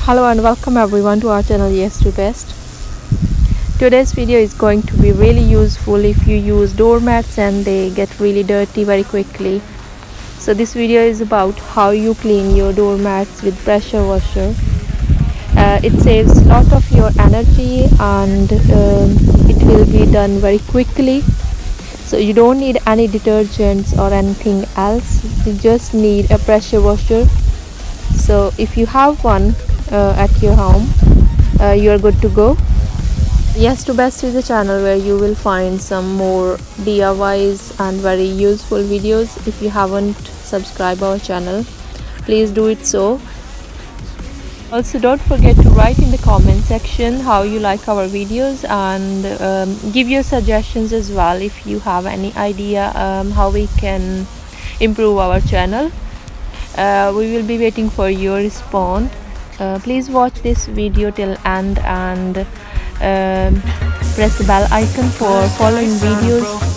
Hello and welcome everyone to our channel Yes to Best. Today's video is going to be really useful if you use doormats and they get really dirty very quickly. So this video is about how you clean your doormats with pressure washer. It saves a lot of your energy and it will be done very quickly. So you don't need any detergents or anything else. You just need a pressure washer. So if you have one at your home, you are good to go. Yes to Best is a channel where you will find some more DIYs and very useful videos. If you haven't subscribed our channel, please do it so. Also, don't forget to write in the comment section how you like our videos and give your suggestions as well if you have any idea how we can improve our channel. We will be waiting for your response. Please watch this video till end and press the bell icon for following videos.